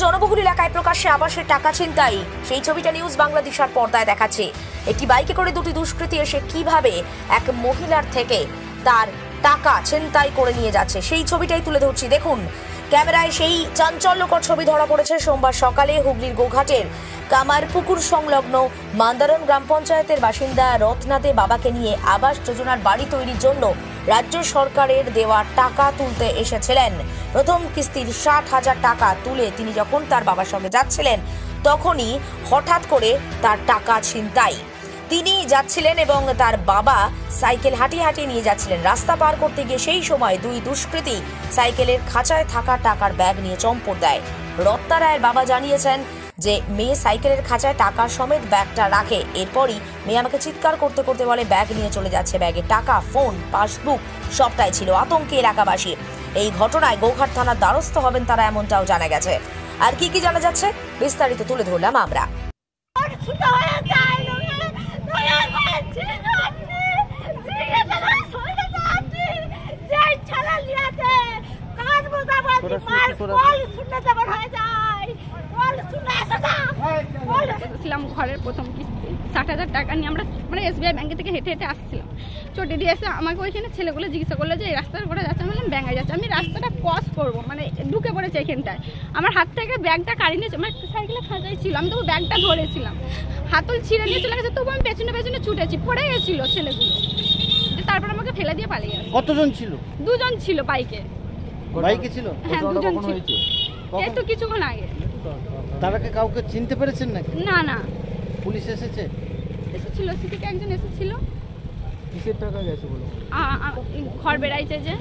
জনবহুল এলাকায় প্রকাশ্যে আবাসের টাকা ছিনতাই, সেই ছবিটা নিউজ বাংলাদেশের পর্দায় দেখাচ্ছে। একটি বাইকে করে দুটি দুষ্কৃতী এসে কিভাবে এক মহিলার থেকে তার টাকা ছিনতাই করে নিয়ে যাচ্ছে সেই ছবিটাই তুলে ধরছি। দেখুন ক্যামেরায় সেই চাঞ্চল্যকর ছবি ধরা পড়েছে সোমবার সকালে হুগলির গোঘাটের কামারপুকুর সংলগ্ন মান্দারণ গ্রাম পঞ্চায়েতের বাসিন্দা রত্নাতে বাবাকে নিয়ে আবাস যোজনার বাড়ি তৈরির জন্য রাজ্য সরকারের দেওয়া টাকা তুলতে এসেছিলেন। প্রথম কিস্তির 60,000 টাকা তুলে তিনি যখন তার বাবার সঙ্গে যাচ্ছিলেন তখনই হঠাৎ করে তার টাকা ছিনতাই। তিনি যাচ্ছিলেন এবং তার বাবা সাইকেল হাঁটিয়ে হাঁটিয়ে নিয়ে যাচ্ছিলেন। রাস্তা পার করতে গিয়ে সেই সময় দুই দুষ্কৃতী সাইকেলের খাঁচায় থাকা টাকার ব্যাগ নিয়ে চম্পট দেয়। রত্না রায়ের বাবা জানিয়েছেন যে মেয়ে সাইকেলের খাঁচায় টাকা সমেত ব্যাগটা রাখে। এরপরই মেয়ে আমাকে চিৎকার করতে করতে বলে ব্যাগ নিয়ে চলে যাচ্ছে। ব্যাগে টাকা, ফোন, পাসবুক সবটাই ছিল। আতঙ্কে এলাকাবাসী। এই ঘটনায় গোঘাট থানার দ্বারস্থ হবেন তারা, এমনটাও জানা গেছে। আর কি কি জানা যাচ্ছে বিস্তারিত তুলে ধরলাম আমরা। ঘরের প্রথম কিস্তি 60,000 টাকা নিয়ে আমরা SBI ব্যাংকে থেকে হেঁটে হেঁটে আসছিলাম। চটে দিয়ে এসে আমাকে ওইখানে ছেলেগুলো জিজ্ঞাসা করলো যে এই রাস্তার করে যাচ্ছে। আমি বললাম ব্যাঙ্গায় যাচ্ছে। আমি রাস্তাটা ক্রস করবো, ঢুকে পড়েছে এখানটায়। আমার হাত থেকে ব্যাগটা কাড়ি নিয়েছে, আমার সাইকেলে খাঁচাই ছিল। আমি তবু ব্যাগটা ধরেছিলাম, হাতল ছিঁড়ে নিয়ে চলে গেছে। তবু আমি পেছনে পেছনে ছুটেছি, পড়ে গেছিল ছেলেগুলো। তারপর আমাকে ফেলে দিয়ে পালিয়ে গেছে। কতজন ছিল? দুজন ছিল বাইকে। বাইকে ছিল? হ্যাঁ, দুজন ছিল। এই তো কিছুক্ষণ আগে। তারা কি কাউকে চিনতে পেরেছেন নাকি? না না। পুলিশ এসেছে? এসেছিল, সিটিকে একজন এসেছিল। কিসের টাকা গেছে বলো? ঘর বেড়াইছে, যে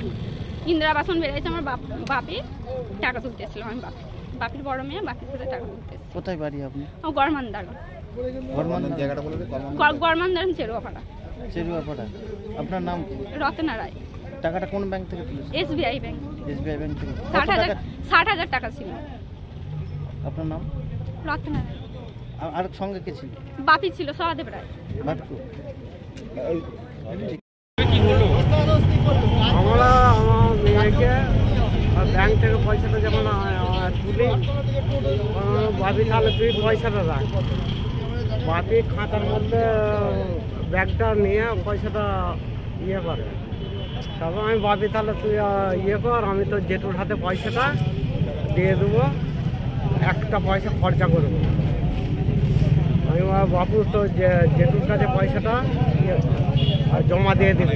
ইন্দিরা বাসন বেড়াইছে। আমার বাপি টাকা তুলতে এসেছিল। আমি বাপির বড় মেয়ে, বাপির সাথে টাকা তুলতে এসেছিল। কোথায় বাড়ি আপনি? গড়মান্দার। জায়গাটা বলে দিন। গড়মান্দার চেরুয়াপাড়া। চেরুয়াপাড়া। আপনার নাম? রত্না রায়। টাকাটা কোন ব্যাংক থেকে তুলেছেন? SBI bank. SBI ব্যাংক থেকে 60,000 টাকা ছিল। আপনার নাম? রত্না রায়। আর সঙ্গে কে ছিল? বাপি ছিল, সহদেব রায়। আমরা আমার মেয়েকে ব্যাংক থেকে পয়সাটা যেমন তুলি, ভাবি তাহলে তুই পয়সাটা রাখ। ভাবি খাতার মধ্যে ব্যাগটা নিয়ে পয়সাটা ইয়ে করে। তারপর আমি ভাবি তাহলে তুই ইয়ে কর, আমি তো জেঠুর হাতে পয়সাটা দিয়ে দেবো, একটা পয়সা খরচা করবো। আমি বাবু তো জেঠুর কাছে পয়সাটা জমা দিয়ে দেবে।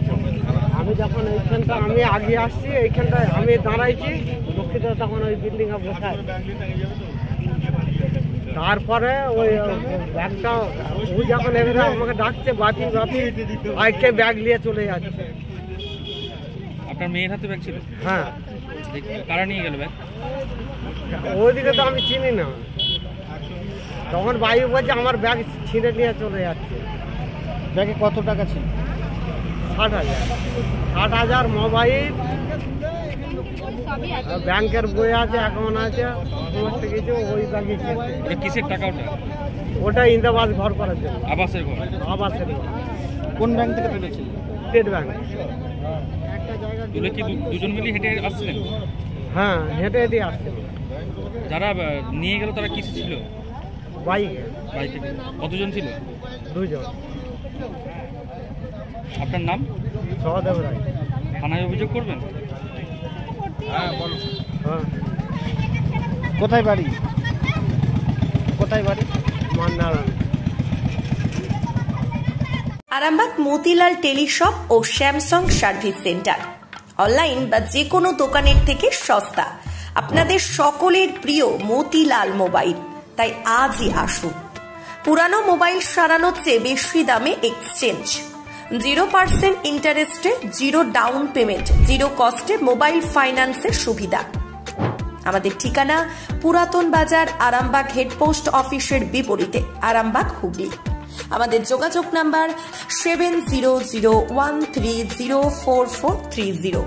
আমি যখন এইখানটা আমি আগে আসছি, এইখানটায় আমি দাঁড়াইছি, দুঃখিত তখন ওই বিল্ডিংয়ে বসায়। তারপরে ওই ব্যাগটা ও যখন এবারে আমাকে ডাকছে বাপি বাপি, আজকে ব্যাগ নিয়ে চলে যাচ্ছে। আপনার মেয়ের হাতে ব্যাগ ছিল? হ্যাঁ। কারা নিয়ে গেল ব্যাগ? ওইদিকে তো আমি চিনি না। তখন বায়ু বলছে আমার ব্যাগ ছিঁড়ে নিয়ে চলে যাচ্ছে। ব্যাগে কত টাকা ছিল? 60,000 মোবাইল, ব্যাংকের বই আছে, অ্যাকাউন্ট আছে, সমস্ত কিছু ওই ব্যাগে। কিসের টাকা ওটা? ওটা ইন্দাবাস ঘর করার জন্য। আবাসের ঘর? আবাসের ঘর। কোন ব্যাংক থেকে তুলেছিল? State bank. তুলে কি দুজন মিলে হেঁটে আসছিলেন? হ্যাঁ, হেঁটে হেঁটে আসছিল। যারা নিয়ে গেল তারা কিসে ছিল? বাইকে। বাইকে। কতজন ছিল? দুজন। আপনার নাম? সহদেব রায়। থানায় অভিযোগ করবেন? হ্যাঁ বলো। হ্যাঁ। কোথায় বাড়ি? কোথায় বাড়ি? মান্দারণ। আরামবাগ মতিলাল টেলিশপ ও স্যামসাং সার্ভিস সেন্টার। অনলাইন বা যে কোনো দোকানের থেকে সস্তা। আপনাদের সকলের প্রিয় মতিলাল মোবাইল। তাই আজই আসুন। পুরানো মোবাইল সারানোর চেয়ে বেশি দামে এক্সচেঞ্জ। 0% ইন্টারেস্টে, 0 ডাউন পেমেন্ট, 0 কস্টে মোবাইল ফাইন্যান্সের সুবিধা। আমাদের ঠিকানা পুরাতন বাজার, আরামবাগ হেডপোস্ট অফিসের বিপরীতে, আরামবাগ, হুগলি। আমাদের যোগাযোগ নাম্বার 7001304430।